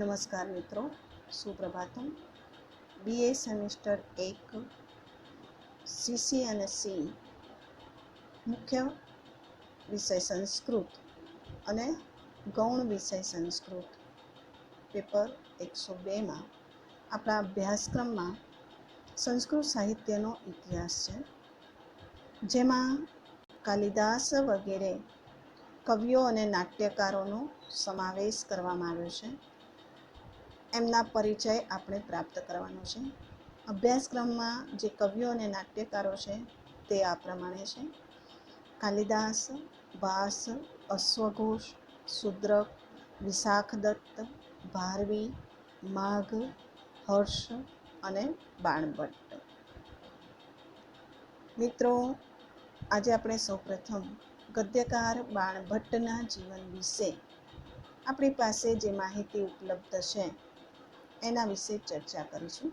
નમસ્કાર મિત્રો, સુપ્રભાતમ. BA semester 1 CC અને સી મુખ્ય વિષય સંસ્કૃત અને ગૌણ વિષય સંસ્કૃત પેપર 102માં આપણા અભ્યાસક્રમમાં સંસ્કૃત સાહિત્યનો ઇતિહાસ છે, જેમાં કાલિદાસ વગેરે કવિઓ અને નાટ્યકારોનો સમાવેશ કરવામાં આવ્યો છે. એમના પરિચય આપણે પ્રાપ્ત કરવાનો છે. અભ્યાસક્રમમાં જે કવિઓ અને નાટ્યકારો છે તે આ પ્રમાણે છે: કાલિદાસ, ભાસ, અશ્વઘોષ, શુદ્રક, વિશાખદત્ત, ભારવી, માઘ, હર્ષ અને બાણભટ્ટ. મિત્રો, આજે આપણે સૌપ્રથમ ગદ્યકાર બાણભટ્ટના જીવન વિશે આપણી પાસે જે માહિતી ઉપલબ્ધ છે એના વિશે ચર્ચા કરીશું.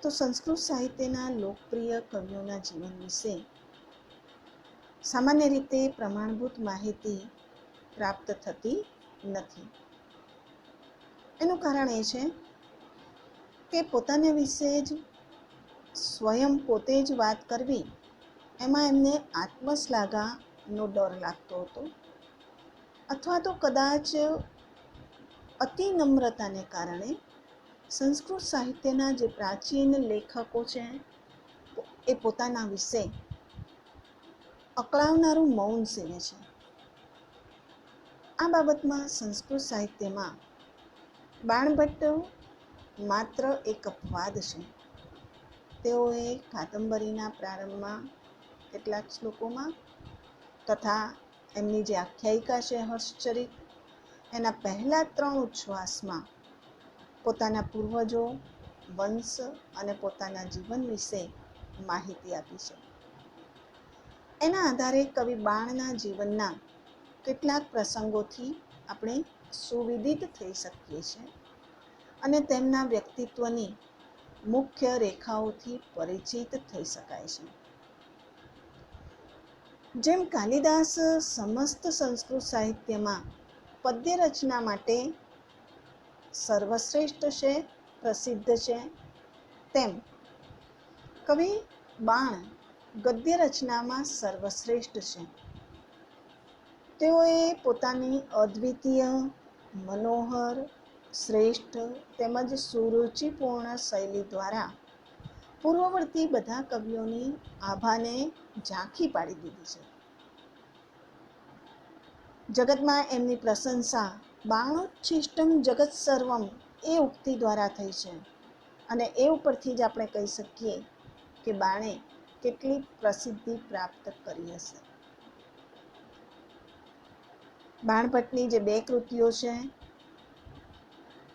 તો સંસ્કૃત સાહિત્યના લોકપ્રિય કવિઓના જીવન વિશે સામાન્ય રીતે પ્રમાણભૂત માહિતી પ્રાપ્ત થતી નથી. એનું કારણ એ છે કે પોતાના વિશે જ સ્વયં પોતે જ વાત કરવી, એમાં એમને આત્મશ્લાઘાનો ડર લાગતો હતો, અથવા તો કદાચ અતિ નમ્રતાને કારણે સંસ્કૃત સાહિત્યના જે પ્રાચીન લેખકો છે એ પોતાના વિશે અકળાવનારું મૌન સેવે છે. આ બાબતમાં સંસ્કૃત સાહિત્યમાં બાણભટ્ટ માત્ર એક અપવાદ છે. તેઓએ કાદંબરીના પ્રારંભમાં કેટલાક શ્લોકોમાં તથા એમની જે આખ્યાયિકા છે હર્ષચરિત, એના પહેલા 3 ઉચ્છ્વાસમાં પોતાના પૂર્વજો, વંશ અને પોતાના જીવન વિશે માહિતી આપી છે. એના આધારે કવિ બાણના જીવનના કેટલાક પ્રસંગોથી આપણે સુવિદિત થઈ શકીએ છીએ અને તેમના વ્યક્તિત્વની મુખ્ય રેખાઓથી પરિચિત થઈ શકાય છે. જેમ કાલિદાસ સમસ્ત સંસ્કૃત સાહિત્યમાં પદ્ય રચના માટે સર્વશ્રેષ્ઠ છે, પ્રસિદ્ધ છે, તેમ કવિ બાણ ગદ્ય રચનામાં સર્વશ્રેષ્ઠ છે. તેઓએ પોતાની અદ્વિતીય, મનોહર, શ્રેષ્ઠ તેમજ સુરુચિપૂર્ણ શૈલી દ્વારા પૂર્વવર્તી બધા કવિઓની આભાને ઝાંખી પાડી દીધી છે. જગતમાં એમની પ્રશંસા બાણોચ્છિષ્ટમ જગત સર્વમ એ ઉક્તિ દ્વારા થઈ છે, અને એ ઉપરથી જ આપણે કહી શકીએ કે બાણે કેટલી પ્રસિદ્ધિ પ્રાપ્ત કરી હશે. બાણભટ્ટની જે 2 કૃતિઓ છે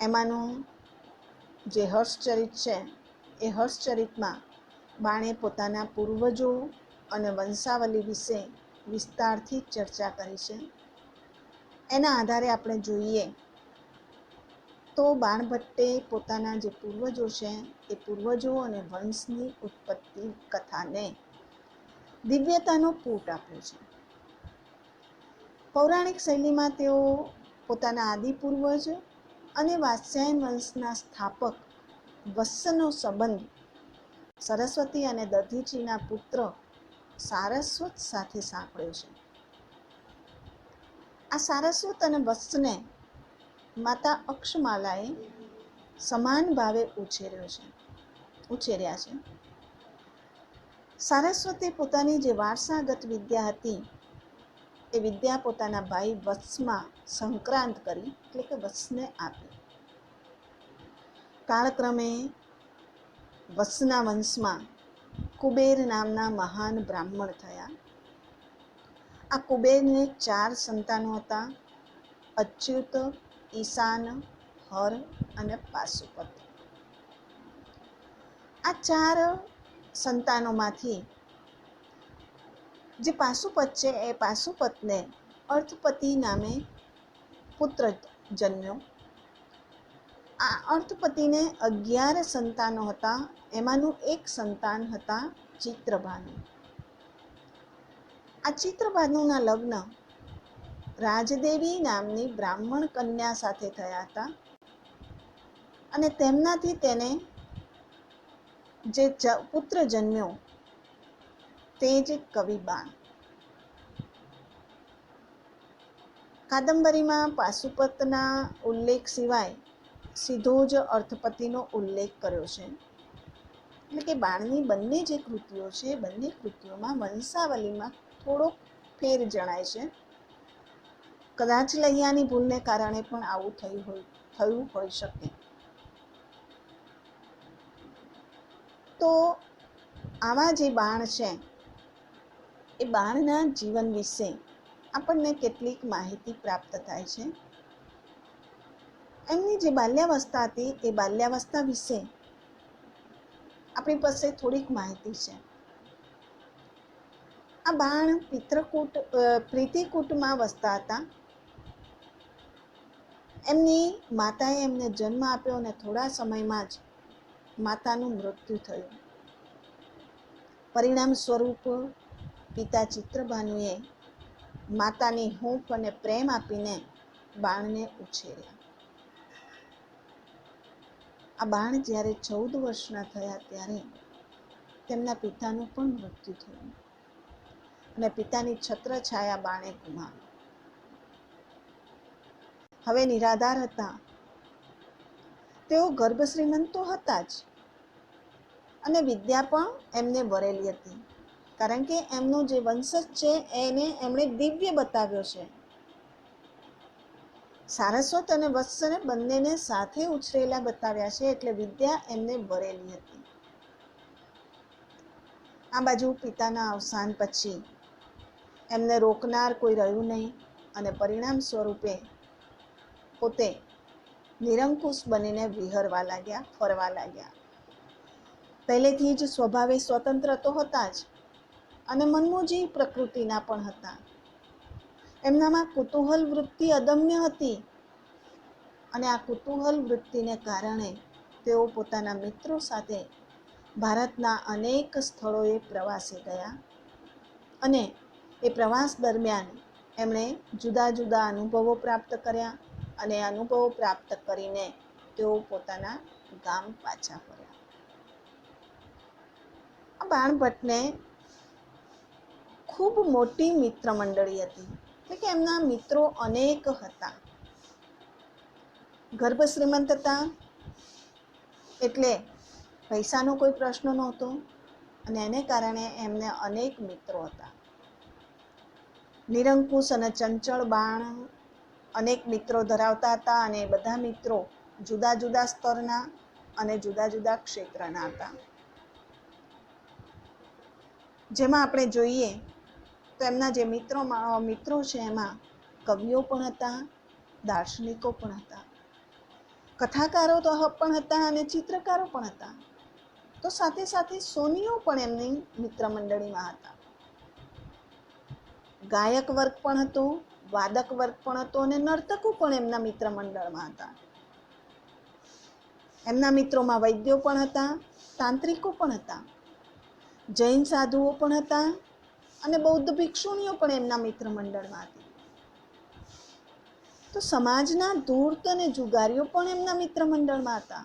એમાંનું જે હર્ષચરિત છે એ હર્ષચરિતમાં બાણે પોતાના પૂર્વજો અને વંશાવલી વિશે વિસ્તારથી ચર્ચા કરી છે. એના આધારે આપણે જોઈએ તો બાણભટ્ટે પોતાના જે પૂર્વજો છે એ પૂર્વજો અને વંશની ઉત્પત્તિ કથાને દિવ્યતાનો પૂટ આપ્યો છે. પૌરાણિક શૈલીમાં તેઓ પોતાના આદિપૂર્વજ અને વાત્સ્યાયન વંશના સ્થાપક વત્સનો સંબંધ સરસ્વતી અને દધીચીના પુત્ર સારસ્વત સાથે સાંકળ્યો છે. આ સારસ્વત અને વત્સને માતા અક્ષમાલાએ સમાન ભાવે ઉછેર્યા છે. સારસ્વતે પોતાની જે વારસાગત વિદ્યા હતી એ વિદ્યા પોતાના ભાઈ વત્સમાં સંક્રાંત કરી, એટલે કે વત્સને આપી. કાળક્રમે વત્સના વંશમાં કુબેર નામના મહાન બ્રાહ્મણ થયા. આ કુબેરને 4 સંતાનો હતા: અચ્યુત, ઈશાન, હર અને પાશુપત. આ 4 સંતાનોમાંથી જે પાશુપત છે એ પાશુપતને અર્થપતિ નામે પુત્ર જન્મ્યો. આ અર્થપતિને 11 સંતાનો હતા, એમાંનું એક સંતાન હતા ચિત્રભાનુ. આ ચિત્રભાનુના લગ્ન રાજદેવી નામની બ્રાહ્મણ કન્યા સાથે થયા હતા અને તેમનાથી તેને જે પુત્ર જન્મ્યો તે જ કવિ બાણ. કાદંબરીમાં પાશુપતના ઉલ્લેખ સિવાય સીધો જ અર્થપતિનો ઉલ્લેખ કર્યો છે. એટલે કે બાણની બંને જે કૃતિઓ છે બંને કૃતિઓમાં વંશાવલીમાં થોડોક ફેર જણાય છે. કદાચ લૈયાની ભૂલને કારણે પણ આવું થયું હોઈ શકે. તો આવા જે બાણ છે એ બાણના જીવન વિશે આપણને કેટલીક માહિતી પ્રાપ્ત થાય છે. એમની જે બાલ્યાવસ્થા હતી એ બાલ્યાવસ્થા વિશે આપણી પાસે થોડીક માહિતી છે. આ બાણ પ્રીતિકૂટમાં વસતા હતા. એમની માતાએ એમને જન્મ આપ્યો અને થોડા સમયમાં જ માતાનું મૃત્યુ થયું. પરિણામ સ્વરૂપ પિતા ચિત્રભાનુએ માતાની હૂંફ અને પ્રેમ આપીને બાણને ઉછેર્યા. આ બાણ જ્યારે 14 વર્ષના થયા ત્યારે તેમના પિતાનું પણ મૃત્યુ થયું અને પિતાની છત્રછાયા બાણે ગુમાવી. હવે નિરાધાર હતા. તેઓ ગર્ભ શ્રીમંત તો હતા જ અને વિદ્યા પણ એમને વરેલી હતી, કારણ કે એમનો જે વંશજ છે એને એમણે દિવ્ય બતાવ્યો છે. સારસ્વત અને વત્સને બંનેને સાથે ઉછરેલા બતાવ્યા છે, એટલે વિદ્યા એમને વરેલી હતી. આ બાજુ પિતાના અવસાન પછી એમને રોકનાર કોઈ રહ્યું નહીં અને પરિણામ સ્વરૂપે પોતે નિરંકુશ બનીને વિહરવા લાગ્યા, ફરવા લાગ્યા. પહેલેથી જ સ્વભાવે સ્વતંત્ર તો હતા જ અને મનમોજી પ્રકૃતિના પણ હતા. એમનામાં કુતૂહલ વૃત્તિ અદમ્ય હતી અને આ કુતૂહલ વૃત્તિને કારણે તેઓ પોતાના મિત્રો સાથે ભારતના અનેક સ્થળોએ પ્રવાસે ગયા અને એ પ્રવાસ દરમિયાન એમણે જુદા જુદા અનુભવો પ્રાપ્ત કર્યા અને અનુભવો પ્રાપ્ત કરીને તેઓ પોતાના ગામ પાછા ફર્યા. આ બાણભટ્ટને ખૂબ મોટી મિત્ર મંડળી હતી, એટલે કે એમના મિત્રો અનેક હતા. ગર્ભ શ્રીમંત હતા એટલે પૈસાનો કોઈ પ્રશ્ન નહોતો અને એને કારણે એમને અનેક મિત્રો હતા. નિરંકુશ અને ચંચળ બાણ અનેક મિત્રો ધરાવતા હતા અને બધા મિત્રો જુદા જુદા સ્તરના અને જુદા જુદા ક્ષેત્રના હતા. જેમાં આપણે જોઈએ તો એમના જે મિત્રો છે એમાં કવિઓ પણ હતા, દાર્શનિકો પણ હતા, કથાકારો તો પણ હતા અને ચિત્રકારો પણ હતા. તો સાથે સાથે સોનીઓ પણ એમની મિત્ર મંડળીમાં હતા. ગાયક વર્ગ પણ હતો, વાદક વર્ગ પણ હતો અને નર્તકો પણ એમના મિત્ર મંડળમાં હતા. એમના મિત્રોમાં વૈદ્યો પણ હતા, તાંત્રિકો પણ હતા, જૈન સાધુઓ પણ હતા અને બૌદ્ધ ભિક્ષુણીઓ પણ એમના મિત્ર મંડળમાં હતી. તો સમાજના ધૂર્ત અને જુગારીઓ પણ એમના મિત્ર મંડળમાં હતા.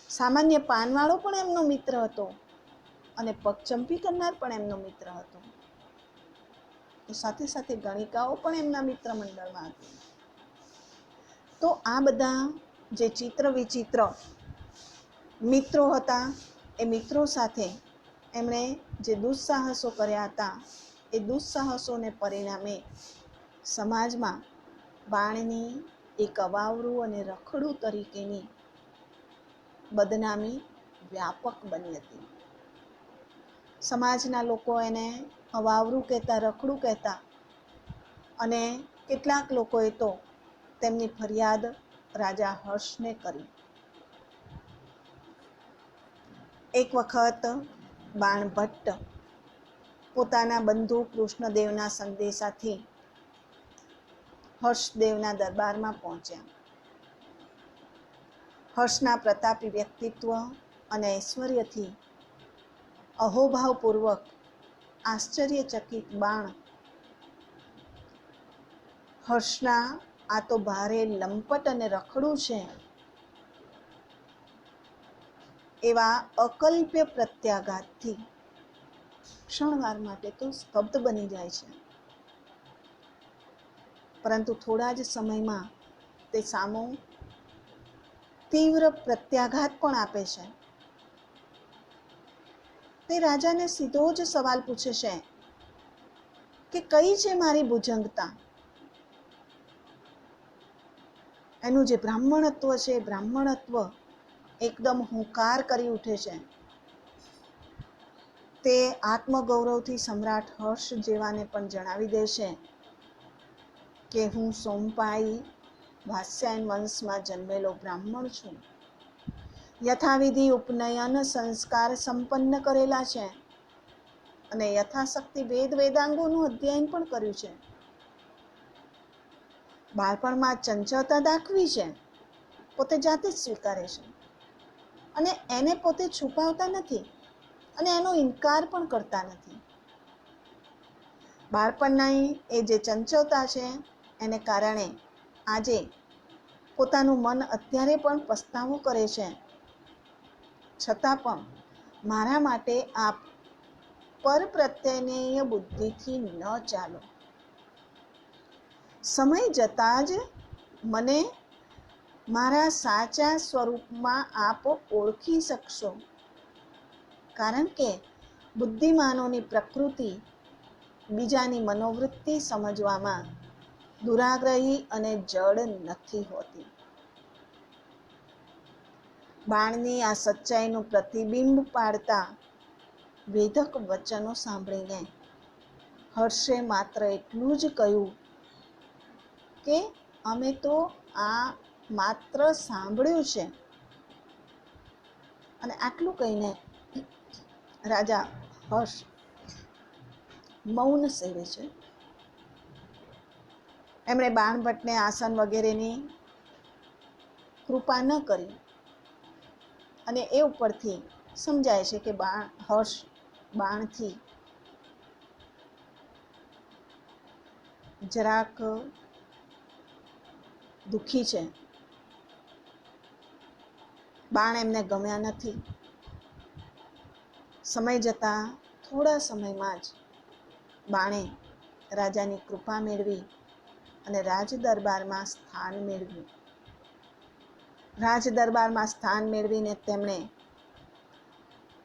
સામાન્ય પાનવાળો પણ એમનો મિત્ર હતો અને પગચંપી કરનાર પણ એમનો મિત્ર હતો. તો સાથે સાથે ગણિકાઓ પણ એમના મિત્ર મંડળમાં હતી. તો આ બધા જે ચિત્ર વિચિત્ર મિત્રો હતા એ મિત્રો સાથે એમણે જે દુસ્સાહસો કર્યા હતા એ દુસ્સાહસોને પરિણામે સમાજમાં બાણની એક અવાવરું અને રખડું તરીકેની બદનામી વ્યાપક બની હતી. સમાજના લોકો એને અવાવરું કહેતા, રખડું કહેતા અને કેટલાક લોકોએ તો તેમની ફરિયાદ રાજા હર્ષને કરી. એક વખત બાણભટ્ટ પોતાના બંધુ કૃષ્ણદેવના સંદેશાથી હર્ષદેવના દરબારમાં પહોંચ્યા. હર્ષના પ્રતાપી વ્યક્તિત્વ અને ઐશ્વર્યથી અહોભાવપૂર્વક આશ્ચર્યચકિત બાણ હર્ષના આ તો ભારે લંપટ અને રખડું છે એવા અકલ્પ્ય પ્રત્યાઘાતથી ક્ષણવાર માટે તો સ્તબ્ધ બની જાય છે, પરંતુ થોડા જ સમયમાં તે સામો તીવ્ર પ્રત્યાઘાત પણ આપે છે. તે રાજાને સીધો જ સવાલ પૂછે છે કે કઈ છે મારી ભુજંગતા? એનું જે બ્રાહ્મણત્વ છે, બ્રાહ્મણત્વ એકદમ હુંકાર કરી ઉઠે છે. તે આત્મગૌરવથી સમ્રાટ હર્ષ જેવાને પણ જણાવી દે છે કે હું સોમપાઈ વાત્સ્યાયન વંશમાં જન્મેલો બ્રાહ્મણ છું. યથાવિધિ ઉપનયન સંસ્કાર સંપન્ન કરેલા છે અને યથાશક્તિ વેદાંગોનું અધ્યયન પણ કર્યું છે. બાળપણમાં ચંચળતા દાખવી છે, પોતે જાતે જ સ્વીકારે છે અને એને પોતે છુપાવતા નથી અને એનો ઇનકાર પણ કરતા નથી. બાળપણની એ જે ચંચળતા છે એને કારણે આજે પોતાનું મન અત્યારે પણ પસ્તાવો કરે છે, છતાં પણ મારા માટે આપ પર પ્રત્યનેય બુદ્ધિથી ન ચાલો. સમય જતાં જ મને મારા સાચા સ્વરૂપમાં આપ ઓળખી શકશો, કારણ કે બુદ્ધિમાનોની પ્રકૃતિ બીજાની મનોવૃત્તિ સમજવામાં દુરાગ્રહી અને જડ નથી હોતી. બાણની આ સચ્ચાઈનું પ્રતિબિંબ પાડતા વેધક વચનો સાંભળીને હર્ષે માત્ર એટલું જ કહ્યું કે અમે તો આ માત્ર સાંભળ્યું છે. અને આટલું કહીને રાજા હર્ષ મૌન સેવે છે. એમણે બાણભટ્ટને આસન વગેરેની કૃપા ન કરી અને એ ઉપરથી સમજાય છે કે હર્ષ બાણથી જરાક દુઃખી છે. બાણ એમને ગમ્યા નથી. સમય જતાં થોડા સમયમાં જ બાણે રાજાની કૃપા મેળવી અને રાજ દરબારમાં સ્થાન મેળવ્યું. રાજ દરબારમાં સ્થાન મેળવીને તેમણે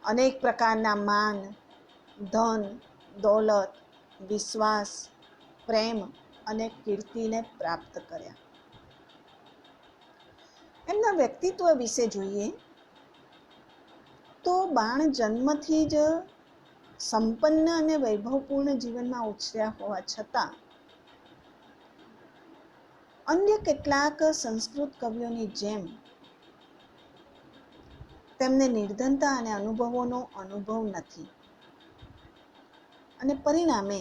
અનેક પ્રકારના માન, ધન, દોલત, વિશ્વાસ, પ્રેમ અને કીર્તિને પ્રાપ્ત કર્યા. એમના વ્યક્તિત્વ વિશે જોઈએ તો બાણ જન્મથી જ સંપન્ન અને વૈભવપૂર્ણ જીવનમાં ઉછર્યા હોવા છતાં અન્ય કેટલાક સંસ્કૃત કવિઓની જેમ તેમને નિર્ધનતા અને અનુભવોનો અનુભવ નથી અને પરિણામે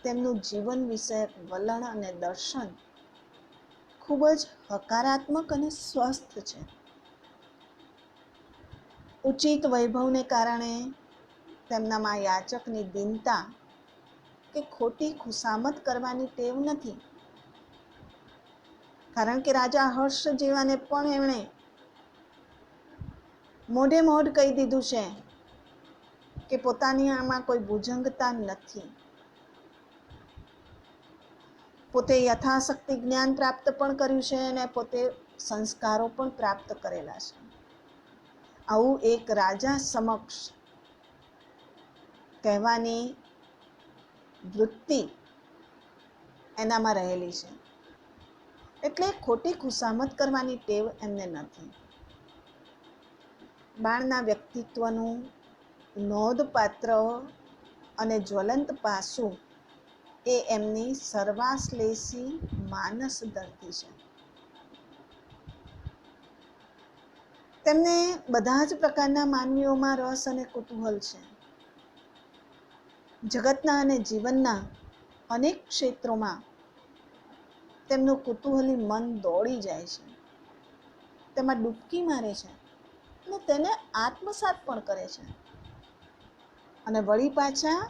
તેમનું જીવન વિષયક વલણ અને દર્શન ખૂબ જ હકારાત્મક અને સ્વસ્થ છે. ઉચિત વૈભવને કારણે તેમનામાં યાચકની દીનતા કે ખોટી ખુશામત કરવાની ટેવ નથી, કારણ કે રાજા હર્ષ જેવાને પણ એમણે મોઢે મોઢ કહી દીધું છે કે પોતાની આમાં કોઈ ભુજંગતા નથી. પોતે યથાશક્તિ જ્ઞાન પ્રાપ્ત પણ કર્યું છે અને પોતે સંસ્કારો પણ પ્રાપ્ત કરેલા છે. આવું એક રાજા સમક્ષ કહેવાની વૃત્તિ એનામાં રહેલી છે, એટલે ખોટી ખુશામત કરવાની ટેવ એમને નથી. બાણના વ્યક્તિત્વનું નોંધપાત્ર અને જ્વલંત પાસું એ એમની સર્વાશ્લેષી માનસ ધરતી છે. તેમને બધા જ પ્રકારના માનવીઓમાં રસ અને કુતૂહલ છે. જગતના અને જીવનના અનેક ક્ષેત્રોમાં તેમનું કુતૂહલી મન દોડી જાય છે, તેમાં ડૂબકી મારે છે અને તેને આત્મસાત પણ કરે છે અને વળી પાછા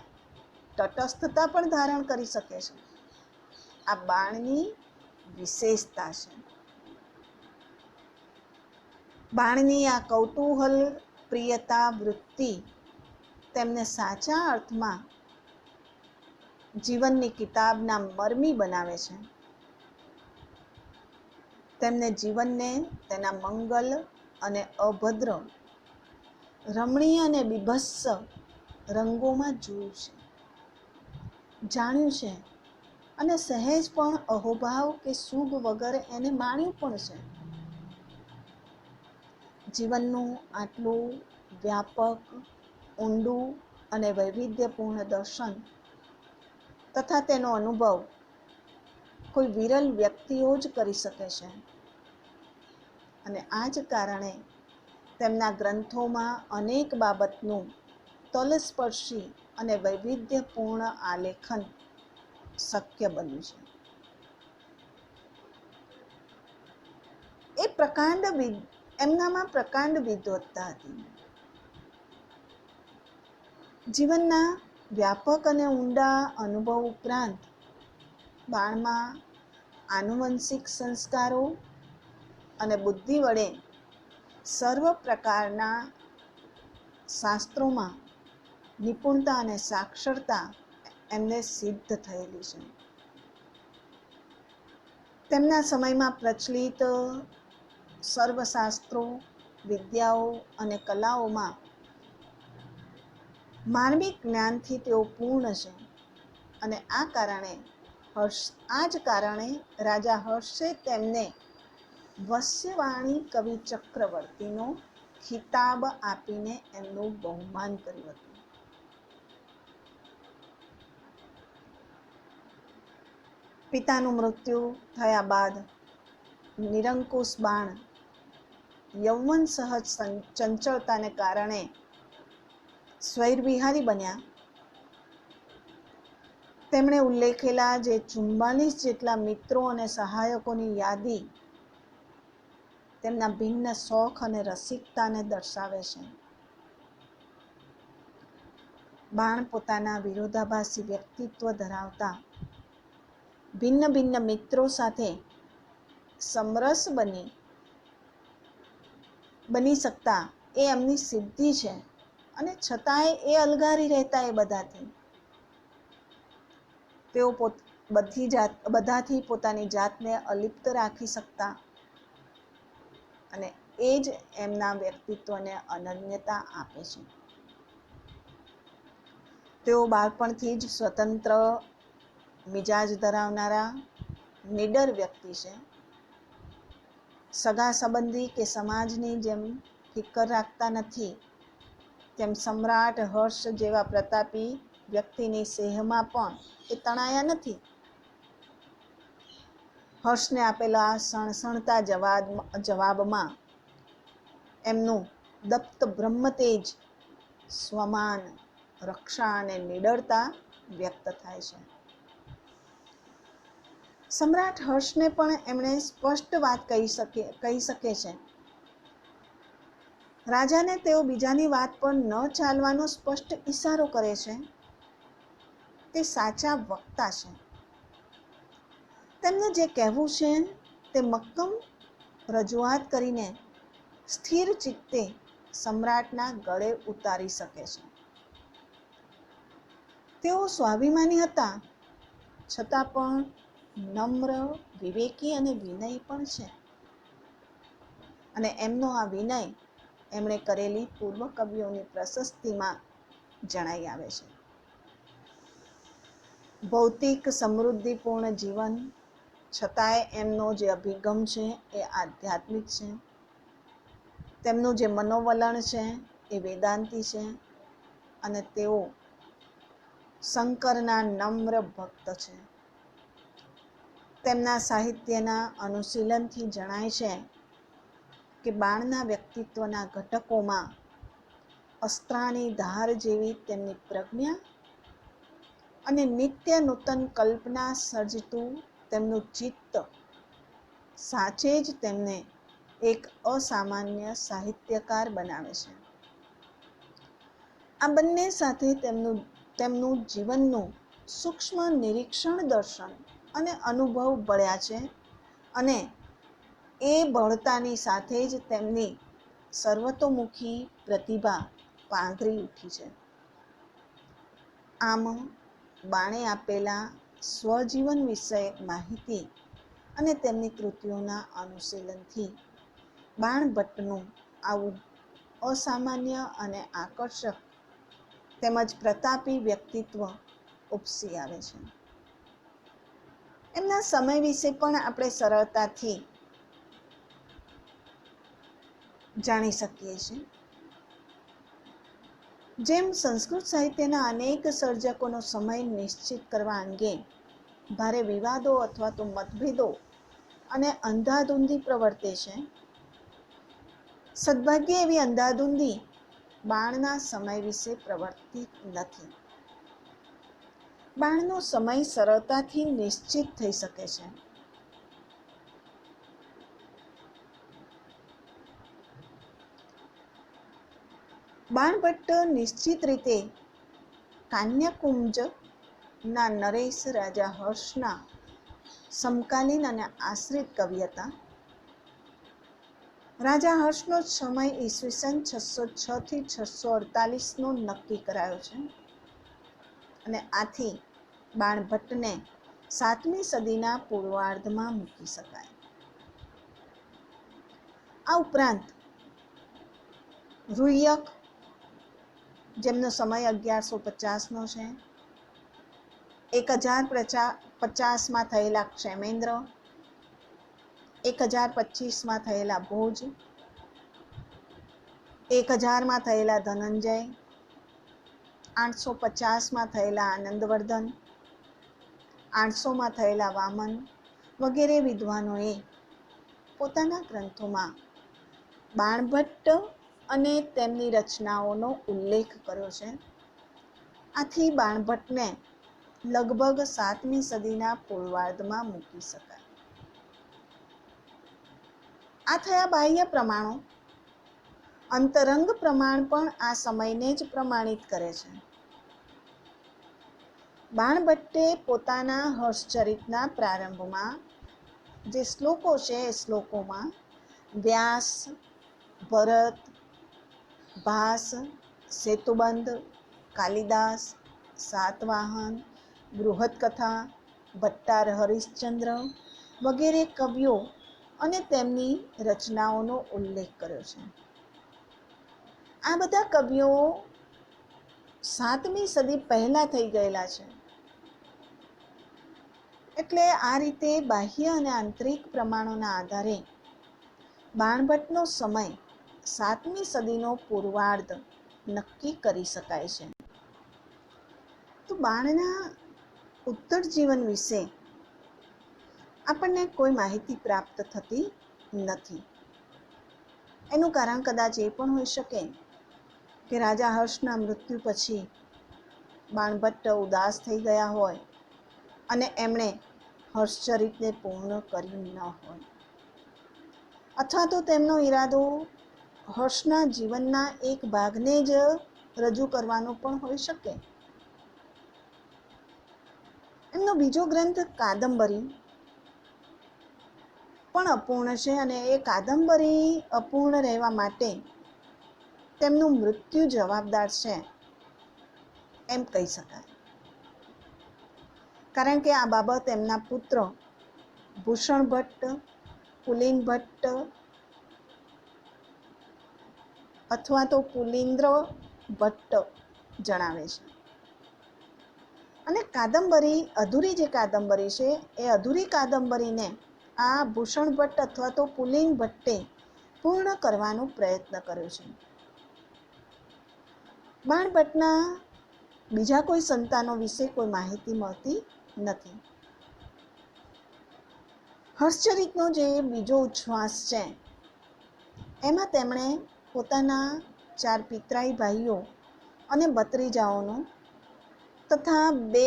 તટસ્થતા પણ ધારણ કરી શકે છે. આ બાણની વિશેષતા છે. બાણની આ કૌતૂહલ પ્રિયતા વૃત્તિ તેમને સાચા અર્થમાં જીવનની કિતાબના મરમી બનાવે છે. તેમને જીવનને તેના મંગલ અને અભદ્ર, રમણીય અને બીભત્સ રંગોમાં જોયું છે, જાણ્યું છે અને સહેજ પણ અહોભાવ કે સુગ વગર એને માણ્યું પણ છે. જીવનનું આટલું વ્યાપક, ઊંડું અને વૈવિધ્યપૂર્ણ દર્શન તથા તેનો અનુભવ કોઈ વિરલ વ્યક્તિઓ જ કરી શકે છે. અને આ જ કારણે તેમના ગ્રંથોમાં અનેક બાબતનું તલસ્પર્શી અને વૈવિધ્યપૂર્ણ આલેખન શક્ય બન્યું છે. એમનામાં પ્રકાંડ વિદ્વત્તા હતી. જીવનના વ્યાપક અને ઊંડા અનુભવ ઉપરાંત બાણમાં આનુવંશિક સંસ્કારો અને બુદ્ધિ વડે સર્વ પ્રકારના શાસ્ત્રોમાં નિપુણતા અને સાક્ષરતા એમને સિદ્ધ થયેલી છે. તેમના સમયમાં પ્રચલિત સર્વશાસ્ત્રો, વિદ્યાઓ અને કલાઓમાં માનવિક જ્ઞાનથી તેઓ પૂર્ણ છે. અને આ જ કારણે રાજા હર્ષે તેમને વસ્યવાણી કવિ ચક્રવર્તીનો ખિતાબ આપીને એમનું બહુમાન કર્યું હતું. પિતાનું મૃત્યુ થયા બાદ નિરંકુશ બાણ યૌવન સહજ ચંચળતાને કારણે સ્વૈરવિહારી બન્યા. તેમણે ઉલ્લેખેલા જે 44 જેટલા મિત્રો અને સહાયકોની યાદી તેમના ભિન્ન શોખ અને રસિકતાને દર્શાવે છે. બાણ પોતાના વિરોધાભાસી વ્યક્તિત્વ ધરાવતા ભિન્ન ભિન્ન મિત્રો સાથે સમરસ બની શકતા એ એમની સિદ્ધિ છે. અને છતાંય એ અલગારી રહેતા એ બધાથી. તેઓ બધાથી પોતાની જાતને અલિપ્ત રાખી શકતા અને એ જ એમના વ્યક્તિત્વને અનન્યતા આપે છે. તેઓ બાળપણથી જ સ્વતંત્ર મિજાજ ધરાવનારા નીડર વ્યક્તિ છે. સગા સંબંધી કે સમાજની જેમ ફિકર રાખતા નથી, તેમ સમ્રાટ હર્ષ જેવા પ્રતાપી વ્યક્તિની સેહમાં પણ એ તણાયા નથી. હર્ષને આપેલા સણસણતા જવાબમાં એમનું દપ્ત બ્રહ્મતેજ, સ્વમાન, રક્ષા અને નીડરતા વ્યક્ત થાય છે. સમ્રાટ હર્ષને પણ એમણે સ્પષ્ટ વાત કહી શકે છે. રાજાને તેઓ બીજાની વાત પર ન ચાલવાનો સ્પષ્ટ ઈશારો કરે છે. તે સાચા વક્તા છે. તેમને જે કહેવું છે તે મક્કમ રજૂઆત કરીને સ્થિર ચિત્તે સમ્રાટના ગળે ઉતારી શકે છે. તેઓ સ્વાભિમાની હતા, છતાં પણ નમ્ર, વિવેકી અને વિનય પણ છે. અને એમનો આ વિનય એમણે કરેલી પૂર્વ કવિઓની પ્રશસ્તિમાં જણાઈ આવે છે. ભૌતિક સમૃદ્ધિપૂર્ણ જીવન છતાંય એમનો જે અભિગમ છે એ આધ્યાત્મિક છે. તેમનું જે મનોવલણ છે એ વેદાંતી છે. અને તેઓ શંકરના નમ્ર ભક્ત છે. તેમના સાહિત્યના અનુશીલનથી જણાય છે કે બાણના વ્યક્તિત્વના ઘટકોમાં અસ્ત્રાની ધાર જેવી તેમની પ્રજ્ઞા અને નિત્ય નૂતન કલ્પના સર્જતું તેમનું ચિત્ત સાચે જ તેમને એક અસામાન્ય સાહિત્યકાર બનાવે છે. આ બંને સાથે તેમનું જીવનનું સૂક્ષ્મ નિરીક્ષણ દર્શન અને અનુભવ બળ્યા છે અને એ બળતાની સાથે જ તેમની સર્વતોમુખી પ્રતિભા પાંગરી ઉઠી છે. આમ બાણે આપેલા સ્વજીવન વિષયક માહિતી અને તેમની કૃતિઓના અનુશીલનથી બાણભટ્ટનું આવું અસામાન્ય અને આકર્ષક તેમજ પ્રતાપી વ્યક્તિત્વ ઉપસી આવે છે. એમના સમય વિશે પણ આપણે સરળતાથી જાણી શકીએ છીએ. જેમ સંસ્કૃત સાહિત્યના અનેક સર્જકોનો સમય નિશ્ચિત કરવા અંગે ભારે વિવાદો અથવા તો મતભેદો અને અંધાધૂંધી પ્રવર્તે છે, સદભાગ્યે એવી અંધાધૂંધી બાણના સમય વિશે પ્રવર્તી નથી. બાણનો સમય સરળતાથી નિશ્ચિત થઈ શકે છે. બાણભટ્ટ નિશ્ચિત રીતે કાન્યાકુંજના નરેશ રાજા હર્ષના સમકાલીન અને આશ્રિત કવિ હતા. રાજા હર્ષનો સમય ઈસવીસન 606 થી 648નો નક્કી કરાયો છે અને આથી બાણભટ્ટને 7મી સદીના પૂર્વાર્ધમાં મૂકી શકાય. આ ઉપરાંત રુય્યક, જેમનો સમય 1150નો છે, 1050માં થયેલા ક્ષેમેન્દ્ર, 1025માં થયેલા ભોજ, 1000માં થયેલા ધનંજય, 850માં થયેલા આનંદવર્ધન, 800માં થયેલા વામન વગેરે વિદ્વાનોએ પોતાના ગ્રંથોમાં બાણભટ્ટ અને તેમની રચનાઓનો ઉલ્લેખ કર્યો છે. આથી બાણભટ્ટને લગભગ 7મી સદીના પૂર્વાર્ધમાં મૂકી શકાય. આ થયા બાહ્ય પ્રમાણો. અંતરંગ પ્રમાણ પણ આ સમયને જ પ્રમાણિત કરે છે. બાણભટ્ટે પોતાના હર્ષચરિતના પ્રારંભમાં જે શ્લોકો છે એ શ્લોકોમાં વ્યાસ, ભરત, ભાસ, સેતુબંધ, કાલિદાસ, સાતવાહન, બૃહદકથા, ભટ્ટાર હરિશ્ચંદ્ર વગેરે કવિઓ અને તેમની રચનાઓનો ઉલ્લેખ કર્યો છે. આ બધા કવિઓ 7મી સદી પહેલા થઈ ગયેલા છે. એટલે આ રીતે બાહ્ય અને આંતરિક પ્રમાણોના આધારે બાણભટ્ટનો સમય 7મી સદીનો પૂર્વાર્ધ નક્કી કરી શકાય છે. તો બાણના ઉત્તર જીવન વિશે આપણને કોઈ માહિતી પ્રાપ્ત થતી નથી. એનું કારણ કદાચ એ પણ હોઈ શકે કે રાજા હર્ષના મૃત્યુ પછી બાણભટ્ટ ઉદાસ થઈ ગયા હોય અને એમણે હર્ષચરિતને પૂર્ણ કર્યું ન હોય, અથવા તો તેમનો ઈરાદો હર્ષના જીવનના એક ભાગને જ રજૂ કરવાનો પણ હોઈ શકે. એમનો બીજો ગ્રંથ કાદંબરી પણ અપૂર્ણ છે અને એ કાદંબરી અપૂર્ણ રહેવા માટે તેમનું મૃત્યુ જવાબદાર છે એમ કહી શકાય. કારણ કે આ બાબત એમના પુત્ર ભૂષણ ભટ્ટ, પુલિન ભટ્ટ અથવા તો પુલિન્દ્ર ભટ્ટ જણાવે છે. અને કાદંબરી, અધૂરી જે કાદંબરી છે એ અધૂરી કાદંબરીને આ ભૂષણ ભટ્ટ અથવા તો પુલિન ભટ્ટે પૂર્ણ કરવાનો પ્રયત્ન કર્યો છે. બાણભટ્ટના બીજા કોઈ સંતાનો વિશે કોઈ માહિતી મળતી નથી. હર્ષચરિતનો જે બીજો ઉચ્છ્વાસ છે એમાં તેમણે પોતાના 4 પિતરાઈ ભાઈઓ અને ભત્રીજાઓનો તથા 2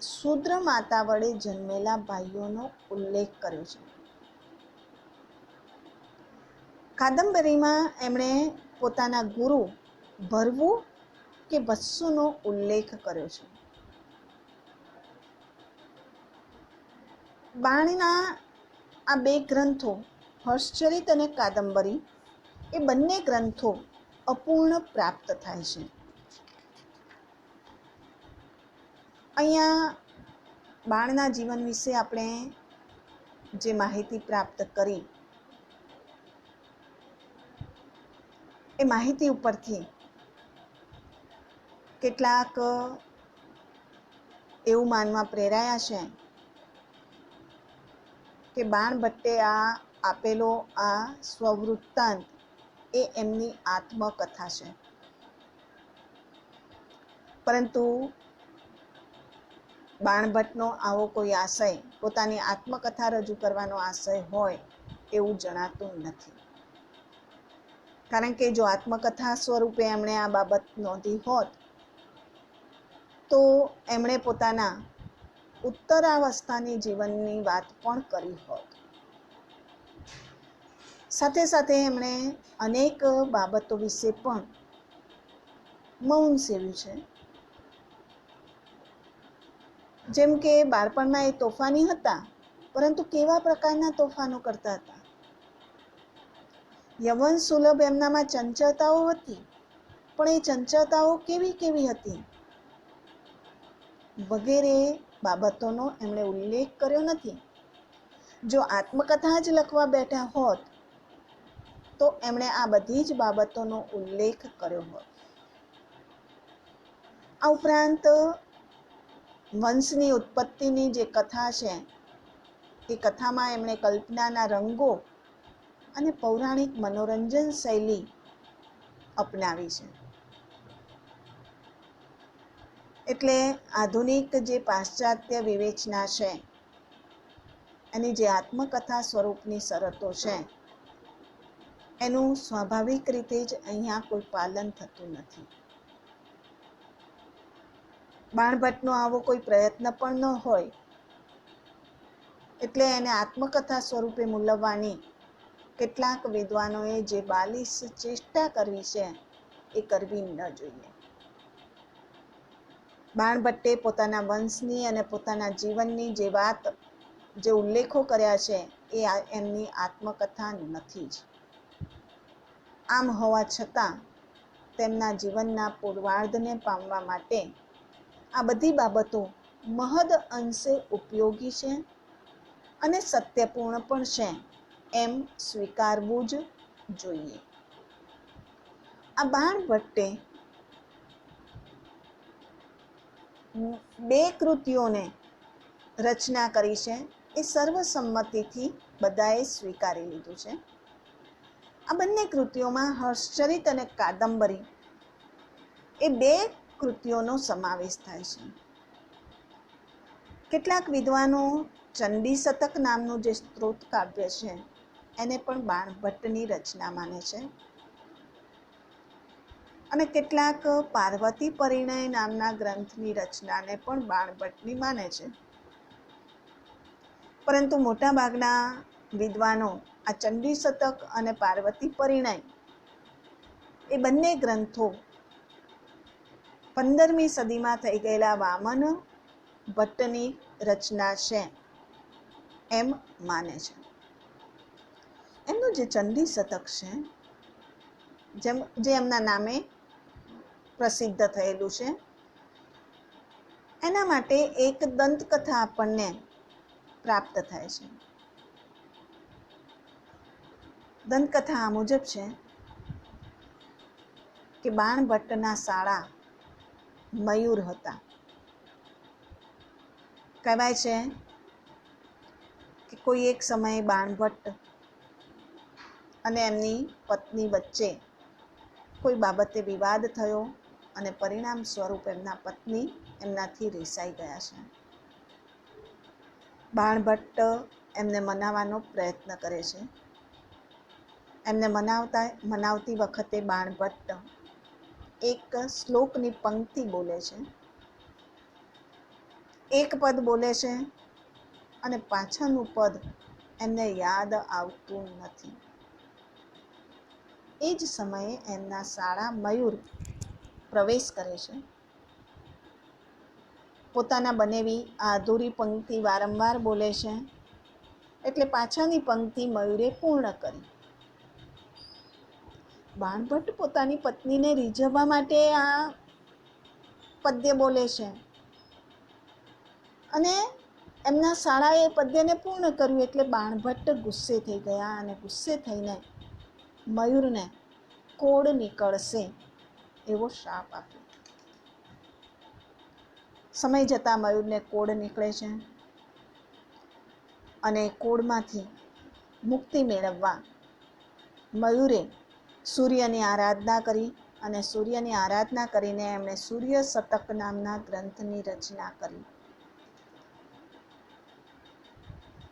શૂદ્ર માતા વડે જન્મેલા ભાઈઓનો ઉલ્લેખ કર્યો છે. કાદંબરીમાં એમણે પોતાના ગુરુ ભરવુ કે વત્સુનો ઉલ્લેખ કર્યો છે. બાણના આ બે ગ્રંથો, હર્ષચરિત અને કાદંબરી, એ બંને ગ્રંથો અપૂર્ણ પ્રાપ્ત થાય છે. અહીંયા બાણના જીવન વિશે આપણે જે માહિતી પ્રાપ્ત કરી, એ માહિતી ઉપરથી કેટલાક એવું માનવા પ્રેરાયા છે કે બાણભટ્ટે આપેલો આ સ્વવૃત્તાંત એ એમની આત્મકથા છે. પરંતુ બાણભટ્ટનો આવો કોઈ આશય, પોતાની આત્મકથા રજૂ કરવાનો આશય હોય એવું જણાતું નથી. કારણ કે જો આત્મકથા સ્વરૂપે એમણે આ બાબત નોંધી હોત તો એમણે પોતાના ઉત્તરાવસ્થાની જીવનની વાત પણ કરી હોત. સાથે સાથે એમણે અનેક બાબતો વિશે પણ મૌન સેવ્યું છે. જેમ કે બાળપણમાં એ તોફાની હતા, પરંતુ કેવા પ્રકારના તોફાનો કરતા હતા. યવન સુલભ એમનામાં ચંચળતાઓ હતી, પણ એ ચંચળતાઓ કેવી કેવી હતી વગેરે બાબતોનો એમણે ઉલ્લેખ કર્યો નથી. જો આત્મકથા જ લખવા બેઠા હોત તો એમણે આ બધી જ બાબતોનો ઉલ્લેખ કર્યો હોત. આ ઉપરાંત વંશની ઉત્પત્તિની જે કથા છે, એ કથામાં એમણે કલ્પનાના રંગો અને પૌરાણિક મનોરંજન શૈલી અપનાવી છે. એટલે આધુનિક જે પાશ્ચાત્ય વિવેચના છે, એની જે આત્મકથા સ્વરૂપની શરતો છે, એનું સ્વાભાવિક રીતે જ અહીંયા કોઈ પાલન થતું નથી. બાણભટ્ટનો આવો કોઈ પ્રયત્ન પણ ન હોય, એટલે એને આત્મકથા સ્વરૂપે મૂલવવાની કેટલાક વિદ્વાનોએ જે બાલિશ ચેષ્ટા કરવી છે એ કરવી ન જોઈએ. બાણભટ્ટે પોતાના વંશની અને પોતાના જીવનની જે ઉલ્લેખો કર્યા છે એ એમની આત્મકથા નથી જ. આમ હોવા છતાં તેમના જીવનના પૂર્વાર્ધને પામવા માટે આ બધી બાબતો મહદ અંશે ઉપયોગી છે અને સત્યપૂર્ણ પણ છે એમ સ્વીકારવું જ જોઈએ. આ બાણભટ્ટે બે કૃતિઓને રચના કરી છે, એ સર્વસંમતિથી બધાએ સ્વીકારી લીધું છે. આ બંને કૃતિઓમાં હર્ષચરિત અને કાદંબરી એ બે કૃતિઓનો સમાવેશ થાય છે. કેટલાક વિદ્વાનો ચંડી શતક નામનું જે સ્ત્રોત કાવ્ય છે એને પણ બાણભટ્ટની રચના માને છે, અને કેટલાક પાર્વતી પરિણય નામના ગ્રંથની રચનાને પણ બાણભટ્ટની માને છે. પરંતુ મોટાભાગના વિદ્વાનો આ ચંડી શતક અને પાર્વતી પરિણય એ બંને ગ્રંથો 15મી સદીમાં થઈ ગયેલા વામન ભટ્ટની રચના છે એમ માને છે. એમનું જે ચંડી શતક છે, જે એમના નામે પ્રસિદ્ધ થયેલું છે, એના માટે એક દંતકથા આપણને પ્રાપ્ત થાય છે. દંતકથા આ મુજબ છે કે બાણભટ્ટના શાળા મયુર હતા. કહેવાય છે કે કોઈ એક સમયે બાણભટ્ટ અને એમની પત્ની વચ્ચે કોઈ બાબતે વિવાદ થયો અને પરિણામ સ્વરૂપ એમના પત્ની એમનાથી રિસાઈ ગયા છે. બાણભટ્ટ એમને મનાવવાનો પ્રયત્ન કરે છે. એમને મનાવતી વખતે બાણભટ્ટ એક શ્લોકની પંક્તિ બોલે છે. એક પદ બોલે છે અને પાછળનું પદ એમને યાદ આવતું નથી. એ જ સમયે એમના શાળા મયુર પ્રવેશ કરે છે. પોતાના બનેવી આ અધૂરી પંક્તિ વારંવાર બોલે છે એટલે પાછળની પંક્તિ મયુરે પૂર્ણ કરી. બાણભટ્ટ પોતાની પત્નીને રીઝવવા માટે આ પદ્ય બોલે છે અને એમના શાળાએ પદ્યને પૂર્ણ કર્યું એટલે બાણભટ્ટ ગુસ્સે થઈ ગયા અને ગુસ્સે થઈને મયુરને કોડ નીકળશે એવો શાપ આપ્યો. સમય જતાં મયુરને કોડ નીકળે છે અને કોડમાંથી મુક્તિ મેળવવા મયુરે સૂર્યની આરાધના કરી અને સૂર્યની આરાધના કરીને એમણે સૂર્ય શતક નામના ગ્રંથની રચના કરી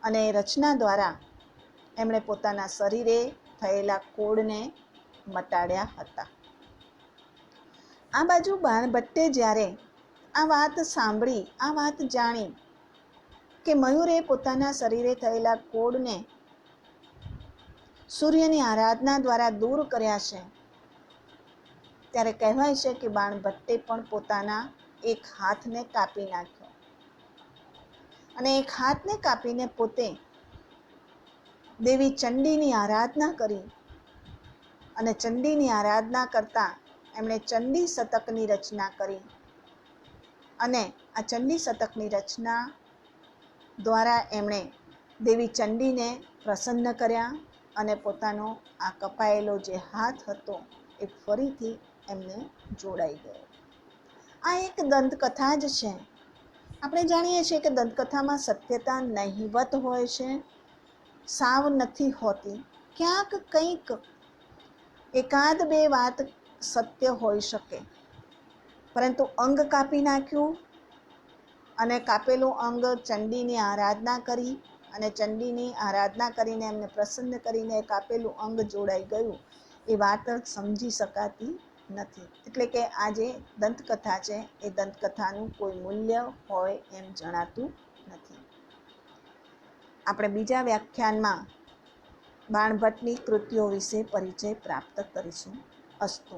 અને એ રચના દ્વારા એમણે પોતાના શરીરે થયેલા કોડને મટાડ્યા હતા. આ બાજુ બાણભટ્ટે જ્યારે આ વાત સાંભળી, આ વાત જાણી કે મયુરે પોતાના શરીરે થયેલા કોડને સૂર્યની આરાધના દ્વારા દૂર કર્યા છે, ત્યારે કહેવાય છે કે બાણભટ્ટે પણ પોતાના એક હાથને કાપી નાખ્યો અને એક હાથને કાપીને પોતે દેવી ચંડીની આરાધના કરી અને ચંડીની આરાધના કરતા એમણે ચંડી શતકની રચના કરી અને આ ચંડી શતકની રચના દ્વારા એમણે દેવી ચંડીને પ્રસન્ન કર્યા અને પોતાનો આ કપાયેલો જે હાથ હતો એ ફરીથી એમને જોડાઈ ગયો. આ એક દંતકથા જ છે. આપણે જાણીએ છીએ કે દંતકથામાં સત્યતા નહિવત હોય છે, સાવ નથી હોતી. ક્યાંક કંઈક એકાદ બે વાત સત્ય હોઈ શકે, પરંતુ અંગ કાપી નાખ્યું અને કાપેલું અંગ ચંડીની આરાધના કરી અને ચંડીની આરાધના કરીને એમને પ્રસન્ન કરીને કાપેલું અંગ જોડાઈ ગયું, એ વાત સમજી શકાતી નથી. એટલે કે આ જે દંતકથા છે એ દંતકથાનું કોઈ મૂલ્ય હોય એમ જણાતું નથી. આપણે બીજા વ્યાખ્યાનમાં બાણભટ્ટની કૃતિઓ વિશે પરિચય પ્રાપ્ત કરીશું. અસ્તુ.